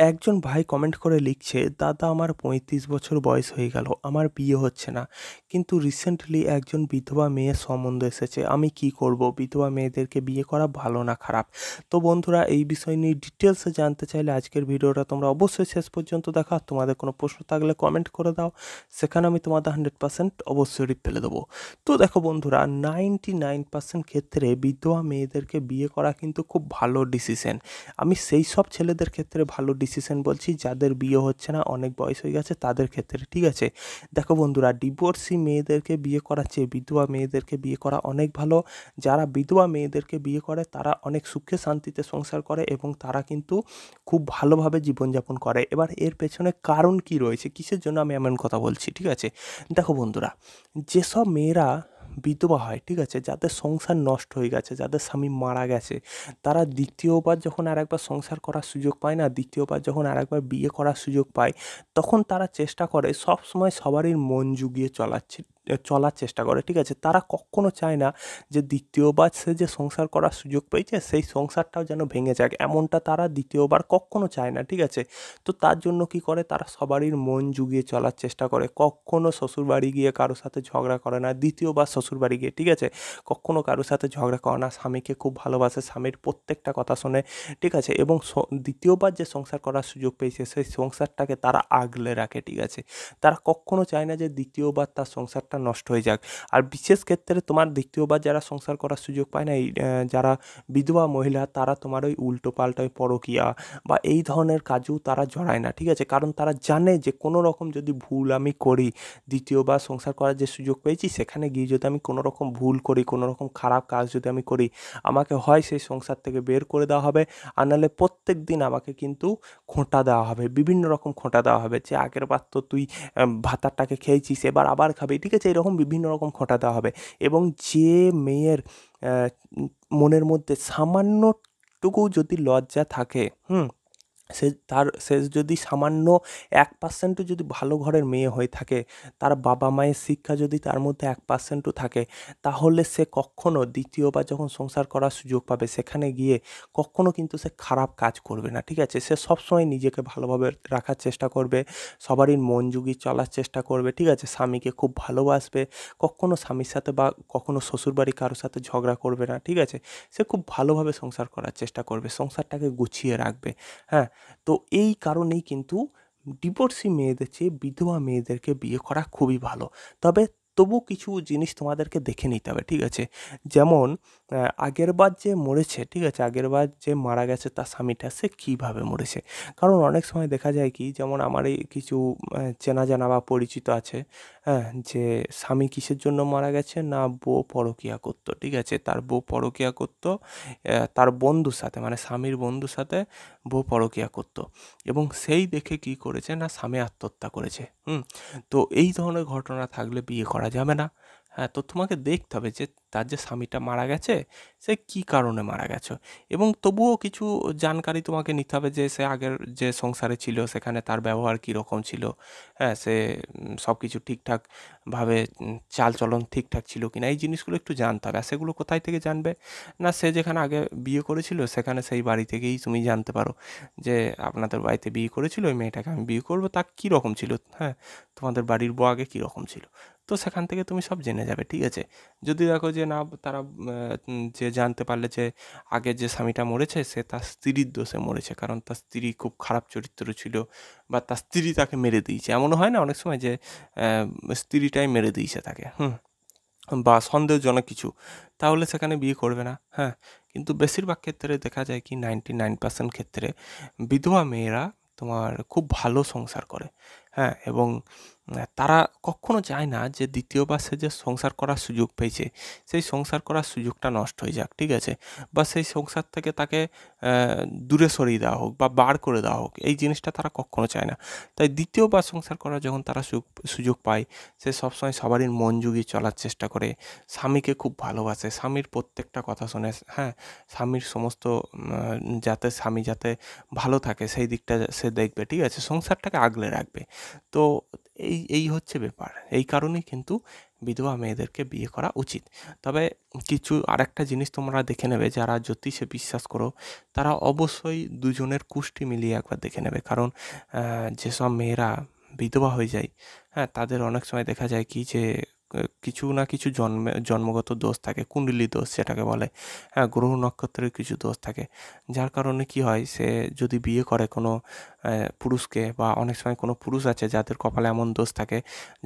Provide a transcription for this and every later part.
একজন ভাই কমেন্ট করে লিখছে, দাদা আমার ৩৫ বছর বয়স হয়ে গেল, আমার বিয়ে হচ্ছে না, কিন্তু রিসেন্টলি একজন বিধবা মেয়ের সম্বন্ধ এসেছে, আমি কি করব? বিধবা মেয়েদেরকে বিয়ে করা ভালো না খারাপ? তো বন্ধুরা, এই বিষয় নিয়ে ডিটেলসে জানতে চাইলে আজকের ভিডিওটা তোমরা অবশ্যই শেষ পর্যন্ত দেখো। আর তোমাদের কোনো প্রশ্ন থাকলে কমেন্ট করে দাও, সেখানে আমি তোমাদের 100% অবশ্যই রিপ্লাই দেবো। তো দেখো বন্ধুরা, 99% ক্ষেত্রে বিধবা মেয়েদেরকে বিয়ে করা কিন্তু খুব ভালো ডিসিশন। আমি সেই সব ছেলেদের ক্ষেত্রে ভালো ডিসিশন বলছি যাদের বিয়ে হচ্ছে না, অনেক বয়স হয়ে গেছে তাদের ক্ষেত্রে, ঠিক আছে? দেখো বন্ধুরা, ডিভোর্সি মেয়েদেরকে বিয়ে করার চেয়ে বিধবা মেয়েদেরকে বিয়ে করা অনেক ভালো। যারা বিধবা মেয়েদেরকে বিয়ে করে তারা অনেক সুখে শান্তিতে সংসার করে এবং তারা কিন্তু খুব ভালোভাবে জীবনযাপন করে। এবার এর পেছনে কারণ কি রয়েছে, কিসের জন্য আমি এমন কথা বলছি, ঠিক আছে? দেখো বন্ধুরা, যেসব মেয়েরা বিধবা হয়, ঠিক আছে, যাদের সংসার নষ্ট হয়ে গেছে, যাদের স্বামী মারা গেছে, তারা দ্বিতীয়বার যখন আরেকবার সংসার করার সুযোগ পায় না, দ্বিতীয়বার যখন আরেকবার বিয়ে করার সুযোগ পায়, তখন তারা চেষ্টা করে সবসময় সবারই মন জুগিয়ে চলার চেষ্টা করে, ঠিক আছে? তারা কখনো চায় না যে দ্বিতীয়বার সে যে সংসার করার সুযোগ পেয়েছে সেই সংসারটাও যেন ভেঙে যাক, এমনটা তারা দ্বিতীয়বার কখনো চায় না, ঠিক আছে? তো তার জন্য কি করে, তারা সবারই মন জুগিয়ে চলার চেষ্টা করে, কখনো শ্বশুরবাড়ি গিয়ে কারোর সাথে ঝগড়া করে না, দ্বিতীয়বার শ্বশুরবাড়ি গিয়ে, ঠিক আছে, কখনো কারোর সাথে ঝগড়া করে না, স্বামীকে খুব ভালোবাসে, স্বামীর প্রত্যেকটা কথা শোনে, ঠিক আছে? এবং দ্বিতীয়বার যে সংসার করার সুযোগ পেয়েছে সেই সংসারটাকে তারা আগলে রাখে, ঠিক আছে? তারা কখনো চায় না যে দ্বিতীয়বার তার সংসারটা নষ্ট হয়ে যাক। আর বিশেষ ক্ষেত্রে তোমার দ্বিতীয়বার যারা সংসার করার সুযোগ পায় না, এই যারা বিধবা মহিলা, তারা তোমার ওই উল্টো পাল্টা ওই পরকীয়া বা এই ধরনের কাজেও তারা জড়ায় না, ঠিক আছে? কারণ তারা জানে যে কোনো রকম যদি ভুল আমি করি, দ্বিতীয়বার সংসার করার যে সুযোগ পেয়েছি সেখানে গিয়ে যদি আমি কোনো রকম ভুল করি, কোনো রকম খারাপ কাজ যদি আমি করি, আমাকে হয় সেই সংসার থেকে বের করে দেওয়া হবে, আর নাহলে প্রত্যেক দিন আমাকে কিন্তু খোঁটা দেওয়া হবে, বিভিন্ন রকম খোঁটা দেওয়া হবে, যে আগের বার তো তুই ভাতারটাকে খেয়েছিস, এবার আবার খাবি, ঠিক আছে? এরকম বিভিন্ন রকম খোঁটা দেওয়া হবে। এবং যে মেয়ের আহ, মনের মধ্যে সামান্যটুকু যদি লজ্জা থাকে, সে যদি সামান্য 1%ও যদি ভালো ঘরের মেয়ে হয়ে থাকে, তার বাবা মায়ের শিক্ষা যদি তার মধ্যে 1%ও থাকে, তাহলে সে কখনো দ্বিতীয়বার যখন সংসার করার সুযোগ পাবে সেখানে গিয়ে কখনো কিন্তু সে খারাপ কাজ করবে না, ঠিক আছে? সে সবসময় নিজেকে ভালোভাবে রাখার চেষ্টা করবে, সবারই মন জুগিয়ে চলার চেষ্টা করবে, ঠিক আছে? স্বামীকে খুব ভালোবাসবে, কখনো স্বামীর সাথে বা কখনো শ্বশুরবাড়ি কারোর সাথে ঝগড়া করবে না, ঠিক আছে? সে খুব ভালোভাবে সংসার করার চেষ্টা করবে, সংসারটাকে গুছিয়ে রাখবে। হ্যাঁ, তো এই কারণেই কিন্তু ডিভোর্সি মেয়েদের চেয়ে বিধবা মেয়েদেরকে বিয়ে করা খুবই ভালো। তবে তবু কিছু জিনিস তোমাদেরকে দেখে নিতে হবে, ঠিক আছে? যেমন আগেরবার যে মরেছে, ঠিক আছে, আগেরবার যে মারা গেছে তার স্বামীটা, সে কীভাবে মরেছে? কারণ অনেক সময় দেখা যায় কি, যেমন আমার এই কিছু চেনা জানা বা পরিচিত আছে, হ্যাঁ, যে স্বামী কিসের জন্য মারা গেছে না, বউ পরকীয়া করতো, ঠিক আছে? তার বউ পরকীয়া করতো, তার বন্ধুর সাথে, মানে স্বামীর বন্ধুর সাথে বউ পরকীয়া করতো, এবং সেই দেখে কি করেছে না, স্বামী আত্মহত্যা করেছে। তো এই ধরনের ঘটনা থাকলে বিয়ে করা যাবে না। হ্যাঁ, তো তোমাকে দেখতে হবে যে তার যে স্বামীটা মারা গেছে সে কী কারণে মারা গেছে, এবং তবুও কিছু জানকারি তোমাকে নিতে হবে যে সে আগের যে সংসারে ছিল সেখানে তার ব্যবহার কীরকম ছিল। হ্যাঁ, সে সব কিছু ঠিকঠাকভাবে চালচলন ঠিকঠাক ছিল কিনা, এই জিনিসগুলো একটু জানতে হবে। আর সেগুলো কোথায় থেকে জানবে না, সে যেখানে আগে বিয়ে করেছিল সেখানে সেই বাড়ি থেকেই তুমি জানতে পারো যে আপনাদের বাড়িতে বিয়ে করেছিল, ওই মেয়েটাকে আমি বিয়ে করবো, তা কীরকম ছিল, হ্যাঁ, তোমাদের বাড়ির বউ আগে কীরকম ছিল। তো সেখান থেকে তুমি সব জেনে যাবে, ঠিক আছে? যদি দেখো যে না, তারা যে জানতে পারলে যে আগের যে স্বামীটা মরেছে সে তার স্ত্রীর দোষে মরেছে, কারণ তার স্ত্রী খুব খারাপ চরিত্র ছিল, বা তার স্ত্রী তাকে মেরে দিয়েছে, এমনও হয় না অনেক সময় যে স্ত্রীটাই মেরে দিয়েছে তাকে, বা সন্দেহজনক কিছু, তাহলে সেখানে বিয়ে করবে না। হ্যাঁ, কিন্তু বেশিরভাগ ক্ষেত্রে দেখা যায় কি, 99% ক্ষেত্রে বিধবা মেয়েরা তোমার খুব ভালো সংসার করে। হ্যাঁ, এবং তারা কখনো চায় না যে দ্বিতীয়বার সে যে সংসার করার সুযোগ পেয়েছে সেই সংসার করার সুযোগটা নষ্ট হয়ে যাক, ঠিক আছে? বা সেই সংসার থেকে তাকে দূরে সরিয়ে দেওয়া হোক বা বার করে দেওয়া হোক, এই জিনিসটা তারা কখনো চায় না। তাই দ্বিতীয়বার সংসার করার যখন তারা সুযোগ পায়, সে সবসময় সবারই মন জুগিয়ে চলার চেষ্টা করে, স্বামীকে খুব ভালোবাসে, স্বামীর প্রত্যেকটা কথা শোনে, হ্যাঁ, স্বামীর সমস্ত যাতে স্বামী যাতে ভালো থাকে সেই দিকটা সে দেখবে, ঠিক আছে? সংসারটাকে আগলে রাখবে। তো এই হচ্ছে ব্যাপার। এই কারণেই কিন্তু বিধবা মেয়েদেরকে বিয়ে করা উচিত। তবে কিছু আরেকটা জিনিস তোমরা দেখে নেবে, যারা জ্যোতিষে বিশ্বাস করো তারা অবশ্যই দুজনের কুষ্টি মিলিয়ে একবার দেখে নেবে। কারণ যেসব মেয়েরা বিধবা হয়ে যায়, হ্যাঁ, তাদের অনেক সময় দেখা যায় কি যে কিছু না কিছু জন্মগত দোষ থাকে, কুণ্ডলী দোষ যেটাকে বলে, হ্যাঁ, গ্রহ নক্ষত্রের কিছু দোষ থাকে, যার কারণে কি হয়, সে যদি বিয়ে করে কোনো পুরুষকে, বা অনেক সময় কোনো পুরুষ আছে যাদের কপালে এমন দোষ থাকে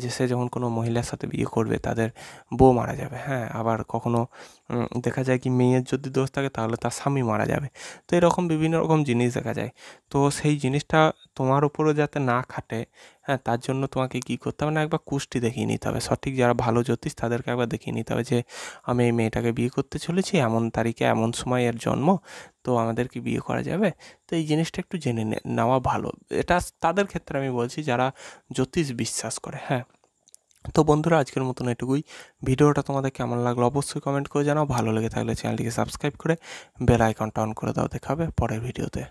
যে সে যখন কোনো মহিলার সাথে বিয়ে করবে তাদের বউ মারা যাবে, হ্যাঁ, আবার কখনো দেখা যায় কি মেয়ের যদি দোষ থাকে তাহলে তার স্বামী মারা যাবে। তো এরকম বিভিন্ন রকম জিনিস দেখা যায়। তো সেই জিনিসটা তোমার উপরও যাতে না খাটে, হ্যাঁ, তার জন্য তোমাকে কী করতে হবে না, একবার কুষ্টি দেখিয়ে নিতে হবে। সঠিক যারা ভালো জ্যোতিষ তাদেরকে একবার দেখিয়ে নিতে হবে যে আমি এই মেয়েটাকে বিয়ে করতে চলেছি, এমন তারিখে এমন সময় এর জন্ম, তো আমাদের কি বিয়ে করা যাবে? তো এই জিনিসটা একটু জেনে নেওয়া ভালো। এটা তাদের ক্ষেত্রে আমি বলছি যারা জ্যোতিষ বিশ্বাস করে, হ্যাঁ। তো বন্ধুরা, আজকের মতন এটুকুই। ভিডিওটা তোমাদের কেমন লাগলো অবশ্যই কমেন্ট করে জানাও। ভালো লেগে থাকলে চ্যানেলটিকে সাবস্ক্রাইব করে বেল আইকনটা অন করে দাও। দেখা হবে পরের ভিডিওতে।